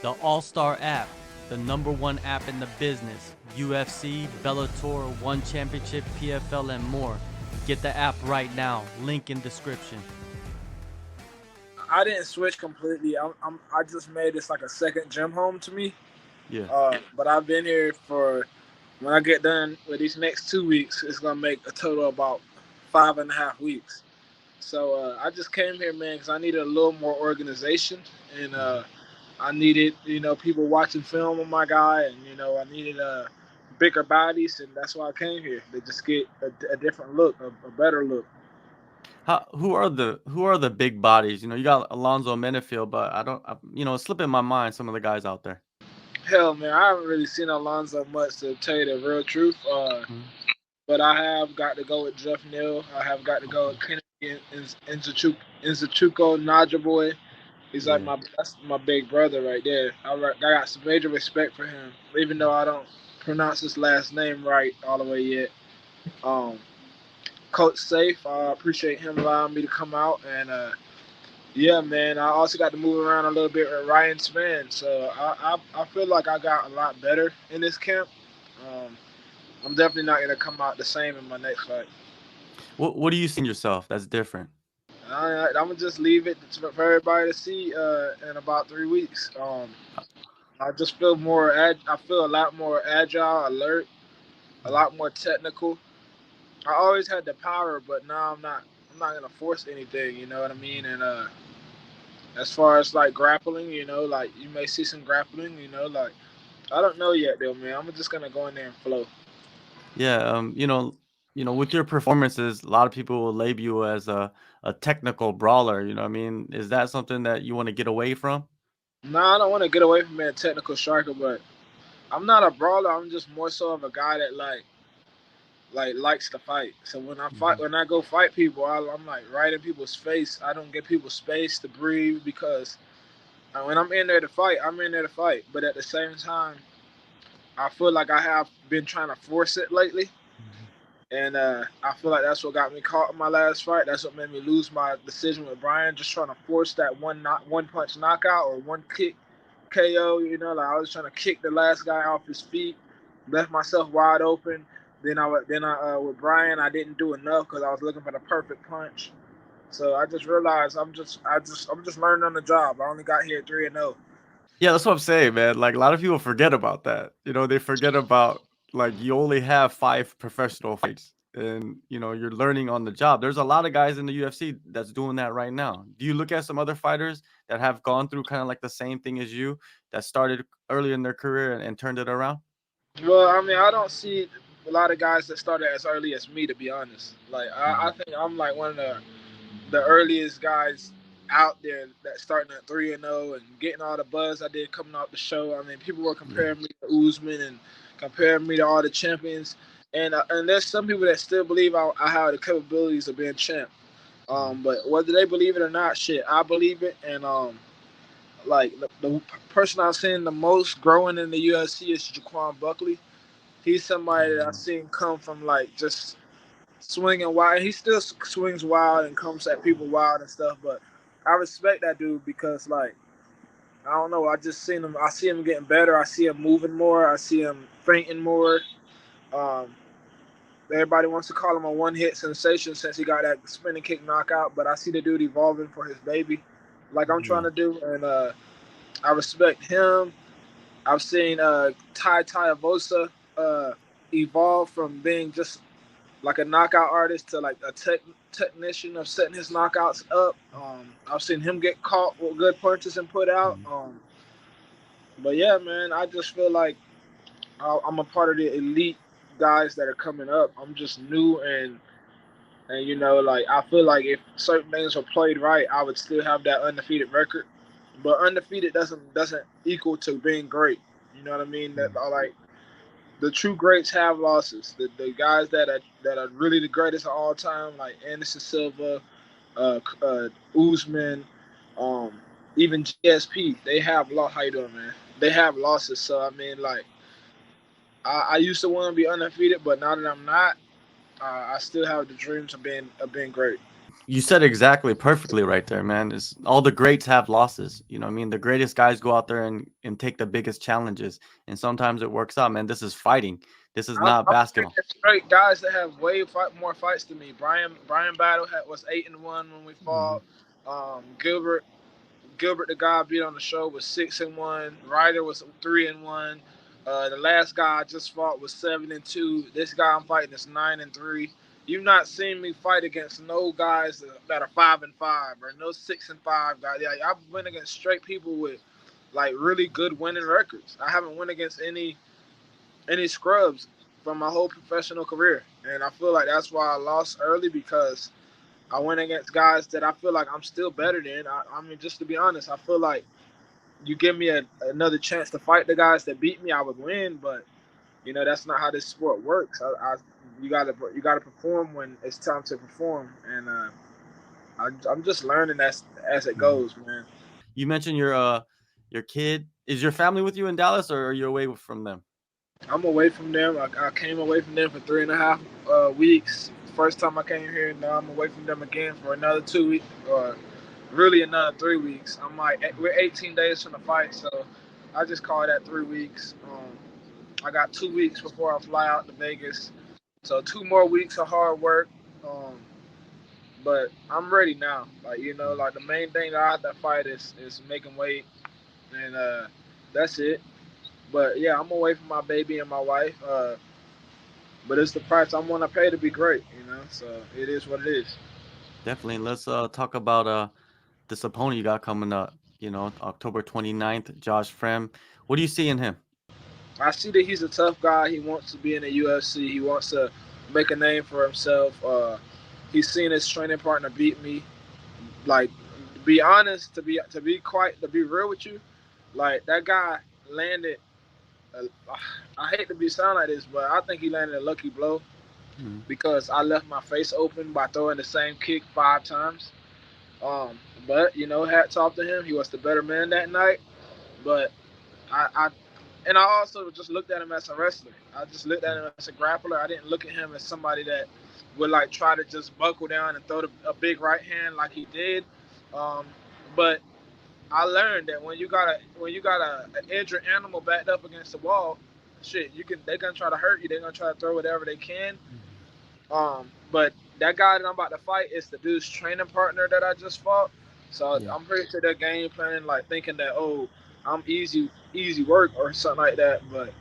The AllStar app, the #1 app in the business. UFC, Bellator, One Championship, PFL, and more. Get the app right now. Link in description. I didn't switch completely. I just made this like a second gym home to me. Yeah. But I've been here for when I get done with these next 2 weeks, it's gonna make a total of about 5.5 weeks. So I just came here, man, because I needed a little more organization, and I needed, people watching film on my guy, and I needed bigger bodies, and that's why I came here to just get a different look, a better look. Who are the big bodies? You got Alonzo Menifield, but it's slipping my mind some of the guys out there. Hell, man, I haven't really seen Alonzo much to tell you the real truth. Mhm. But I have got to go with Jeff Neal. I have got to go Okay. with Kennedy Nzechukwu Najaboy. He's like Yeah. that's my big brother right there. I got some major respect for him, even though I don't pronounce his last name right all the way yet. Um, Coach Safe, I appreciate him allowing me to come out, and yeah, man, I also got to move around a little bit with Ryan Spann, so I feel like I got a lot better in this camp. Um, I'm definitely not gonna come out the same in my next fight. What do you see in yourself that's different? I'm gonna just leave it for everybody to see in about 3 weeks. I just feel I feel a lot more agile, alert, a lot more technical. I always had the power, but now I'm not. I'm not gonna force anything. You know what I mean? And as far as like grappling, like you may see some grappling. Like I don't know yet, though, man. I'm just gonna go in there and flow. Yeah, with your performances, a lot of people will label you as a technical brawler. I mean, is that something that you want to get away from? No, I don't want to get away from being a technical striker, but I'm not a brawler. I'm just more so of a guy that like likes to fight. So Mhm. when I go fight people, I'm like right in people's face. I don't give people space to breathe because when I'm in there to fight, I'm in there to fight. But at the same time, I feel like I have been trying to force it lately, Mhm. and I feel like that's what got me caught in my last fight. That's what made me lose my decision with Brian. Just trying to force that one punch knockout or one kick KO. Like I was trying to kick the last guy off his feet, left myself wide open. Then I with Brian, I didn't do enough because I was looking for the perfect punch. So I just realized I'm just learning on the job. I only got here 3-0. Yeah, that's what I'm saying, man. Like a lot of people forget about that. They forget about like you only have 5 professional fights, and you're learning on the job. There's a lot of guys in the UFC that's doing that right now. Do you look at some other fighters that have gone through kind of like the same thing as you, that started early in their career and turned it around? Well, I mean, I don't see a lot of guys that started as early as me, to be honest. Like I Mhm. think I'm like one of the earliest guys out there that starting at 3-0 and getting all the buzz I did coming off the show. I mean, people were Yeah. comparing me to Usman and comparing me to all the champions, and there's some people that still believe I have the capabilities of being champ. Mhm. But whether they believe it or not, shit, I believe it. And like the person I've seen the most growing in the UFC is Jaquan Buckley. He's somebody that I've Mhm. seen come from like just swinging wild. He still swings wild and comes at people wild and stuff. But I respect that dude because like I don't know. I just seen him. I see him getting better. I see him moving more. I see him fainting more. Um, Everybody wants to call him a one-hit sensation since he got that spinning kick knockout. But I see the dude evolving for his baby, like I'm trying Yeah. to do, and I respect him. I've seen Tai Avosa evolve from being just like a knockout artist to like a technician of setting his knockouts up. I've seen him get caught with good punches and put out. Mhm. But yeah, man, I just feel like I'm a part of the elite guys that are coming up. I'm just new and like I feel like if certain things were played right, I would still have that undefeated record. But undefeated doesn't equal to being great. You know what I mean? That Mhm. like the true greats have losses. The guys that are really the greatest of all time, like Anderson Silva, Usman, um, even GSP, they have lost. How you doing, man? They have losses. So I mean, like I used to want to be undefeated, but now that I'm not, I still have the dreams of being great. You said exactly perfectly right there, man. Is all the greats have losses. You know what I mean? The greatest guys go out there and take the biggest challenges. And sometimes it works out, man. This is fighting. This is I'm not basketball. straight guys that have more fights than me. Brian Battle was 8-1 when we Hmm. fought. Gilbert, the guy I beat on the show, was 6-1. Ryder was 3-1. The last guy I just fought was 7-2. This guy I'm fighting is 9-3. You've not seen me fight against no guys that are 5-5 or no 6-5 guys. Yeah, I've went against straight people with like really good winning records. I haven't went against any scrubs from my whole professional career, and I feel like that's why I lost early because I went against guys that I feel like I'm still better than. I mean, just to be honest, I feel like you give me another chance to fight the guys that beat me, I would win. But that's not how this sport works. You gotta perform when it's time to perform, and I'm just learning as it Hmm. goes, man. You mentioned your kid. Is your family with you in Dallas, or are you away from them? I'm away from them. I came away from them for 3.5 weeks. First time I came here, now I'm away from them again for another 2 weeks, or really another 3 weeks. We're 18 days from the fight, so I just call that 3 weeks. I got 2 weeks before I fly out to Vegas, so 2 more weeks of hard work. Um, but I'm ready now. Like the main thing that I have to fight is making weight, and that's it. But yeah, I'm away from my baby and my wife. But it's the price I'm gonna pay to be great. So it is what it is. Definitely. Let's talk about this opponent you got coming up. October 29th, Josh Fremd. What do you see in him? I see that he's a tough guy. He wants to be in the UFC. He wants to make a name for himself. He's seen his training partner beat me. Like, to be honest, to be real with you, like that guy landed. A, I hate to be sound like this, but I think he landed a lucky blow Mm. because I left my face open by throwing the same kick 5 times. But hats off to him. He was the better man that night. But I also just looked at him as a wrestler. I just looked at him as a grappler. I didn't look at him as somebody that would like try to just buckle down and throw a big right hand like he did. Um, but I learned that when you got a an injured animal backed up against the wall, shit, they're gonna try to hurt you. They're gonna try to throw whatever they can. But that guy that I'm about to fight is the dude's training partner that I just fought. So Yeah. I'm pretty sure they're game planning, like thinking that, oh, I'm easy work or something like that. But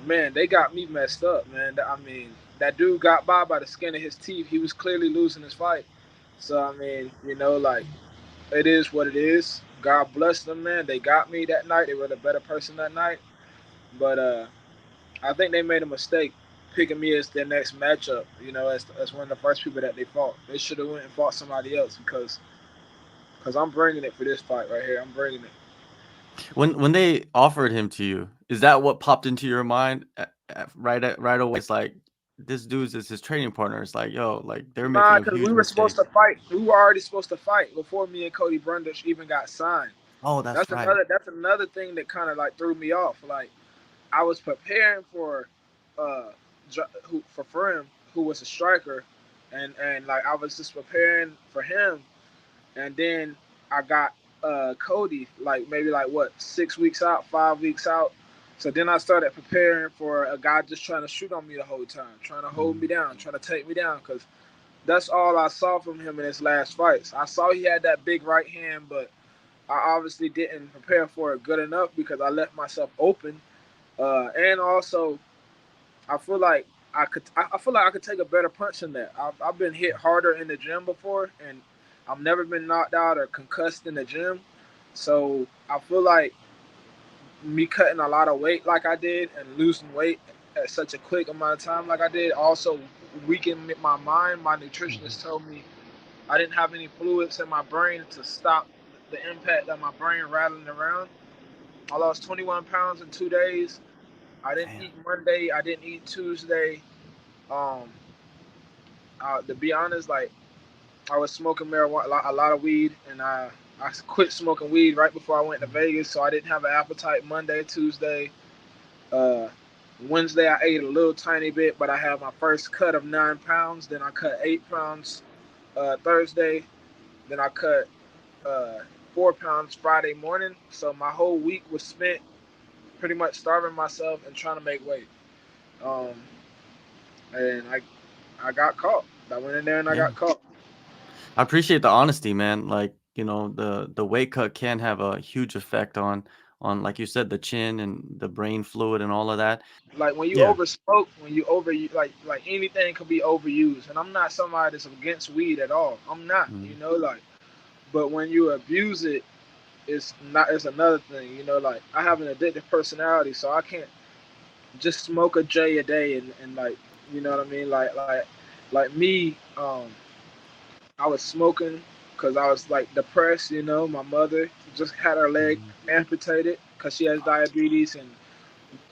man, they got me messed up, man. I mean, that dude got by the skin of his teeth. He was clearly losing his fight. So I mean, like it is what it is. God bless them, man. They got me that night. They were the better person that night. But I think they made a mistake picking me as their next matchup. As one of the first people that they fought. They should have went and fought somebody else because I'm bringing it for this fight right here. I'm bringing it. When they offered him to you, is that what popped into your mind right away? It's like this dude's is his training partner. It's like, yo, like they're making Nah, a because huge we were supposed mistake. to fight. We were already supposed to fight before me and Cody Brundage even got signed. Oh, That's that's right. another. That's another thing that kind of like threw me off. Like I was preparing for, uh, for him who was a striker, and like I was just preparing for him, and then I got Cody like maybe like what 6 weeks out, 5 weeks out. So then I started preparing for a guy just trying to shoot on me the whole time, trying to hold me Mm. down, trying to take me down, because that's all I saw from him in his last fights. I saw he had that big right hand, but I obviously didn't prepare for it good enough because I left myself open. And also, I feel like I feel like I could take a better punch than that. I've been hit harder in the gym before, and I've never been knocked out or concussed in the gym. So I feel like me cutting a lot of weight like I did and losing weight at such a quick amount of time like I did also weakened my mind. My Mhm. nutritionist told me I didn't have any fluids in my brain to stop the impact of my brain rattling around. I lost 21 pounds in 2 days. I didn't Damn. eat Monday. I didn't eat Tuesday. Um, to be honest, like I was smoking marijuana, a lot of weed, and I quit smoking weed right before I went to Mhm. Vegas, so I didn't have an appetite Monday, Tuesday. Uh, Wednesday I ate a little tiny bit, but I had my first cut of 9 pounds. Then I cut 8 pounds Thursday. Then I cut uh, 4 pounds Friday morning. So my whole week was spent pretty much starving myself and trying to make weight. Um, and I got caught. I went in there and I Yeah. got caught. I appreciate the honesty, man. Like, the weight cut can have a huge effect on like you said, the chin and the brain fluid and all of that. Like when you Yeah. over smoke, when you over like anything could be overused. And I'm not somebody that's against weed at all. I'm not, Mm, like. But when you abuse it, it's not. It's another thing, Like I have an addictive personality, so I can't just smoke a J a day and like, you know what I mean? Like me, I was smoking because I was like depressed. My mother just had her leg mhm, amputated because she has diabetes and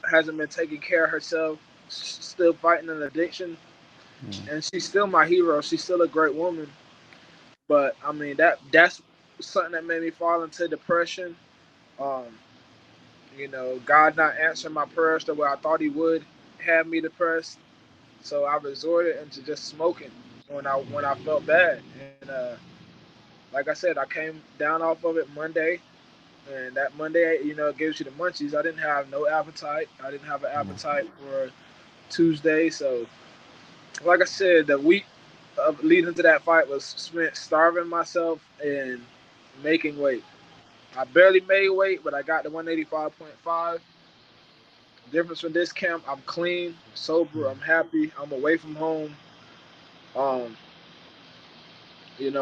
hasn't been taking care of herself. Still fighting an addiction, yeah. and she's still my hero. She's still a great woman. But I mean that's something that made me fall into depression. Um, God not answering my prayers the way I thought He would have me depressed. So I resorted into just smoking when I felt bad. And like I said, I came down off of it Monday, and that Monday, it gives you the munchies. I didn't have no appetite. I didn't have an Yeah. appetite for Tuesday. So, like I said, the week of leading to that fight was spent starving myself and making weight. I barely made weight, but I got to 185.5. Difference from this camp, I'm clean, sober, I'm Mm. happy, I'm away from home. Um,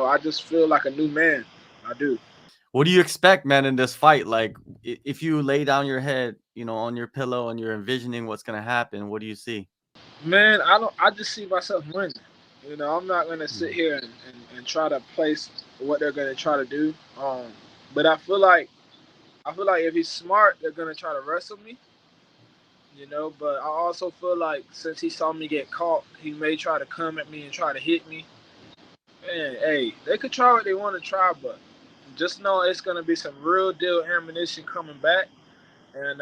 I just feel like a new man. I do. What do you expect, man, in this fight? Like, if you lay down your head, on your pillow and you're envisioning what's gonna happen, what do you see? Man, I don't. I just see myself winning. I'm not gonna sit Mm, here and try to place what they're gonna try to do. But I feel like if he's smart, they're gonna try to wrestle me. But I also feel like since he saw me get caught, he may try to come at me and try to hit me. Man, hey, they could try what they want to try, but just know it's gonna be some real deal ammunition coming back, and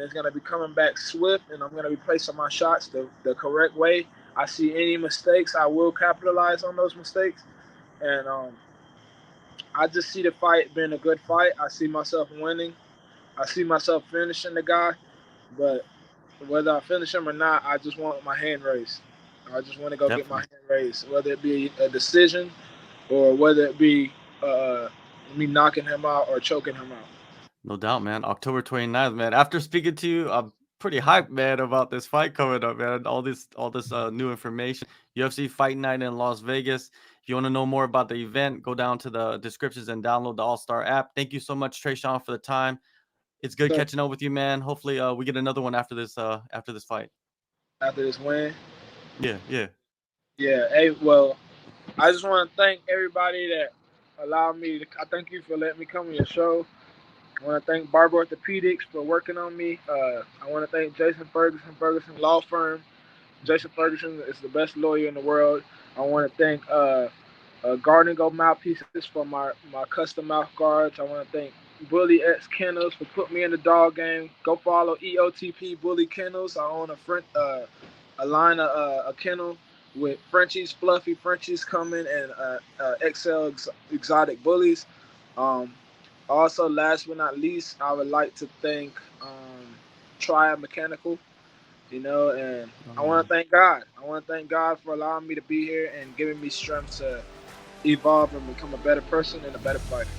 it's gonna be coming back swift, and I'm gonna be placing my shots the correct way. I see any mistakes, I will capitalize on those mistakes, and I just see the fight being a good fight. I see myself winning. I see myself finishing the guy, but whether I finish him or not, I just want my hand raised. I just want to go get my definitely. hand raised, whether it be a decision or whether it be uh, me knocking him out or choking him out. No doubt, man. October 29th, man. After speaking to you, I'm pretty hyped, man, about this fight coming up, man. All this new information. UFC Fight Night in Las Vegas. If you want to know more about the event, go down to the descriptions and download the AllStar app. Thank you so much, Tresean, for the time. It's good So catching up with you, man. Hopefully, we get another one after this fight. after this win, Yeah, yeah. yeah. Hey, well, I just want to thank everybody that allowed me. I thank you for letting me come on your show. I want to thank Barber Orthopedics for working on me. I want to thank Jason Ferguson Law Firm. Jason Ferguson is the best lawyer in the world. I want to thank Garden Go Mouthpieces for my custom mouth guards. I want to thank Bully X Kennels for putting me in the dog game. Go follow EOTP Bully Kennels. I own a line of a kennel with Frenchies, Fluffy Frenchies coming, and XL exotic bullies. Um, Also, last but not least, I would like to thank Triad Mechanical. And Oh I want yeah. to thank God. I want to thank God for allowing me to be here and giving me strength to evolve and become a better person and a better fighter.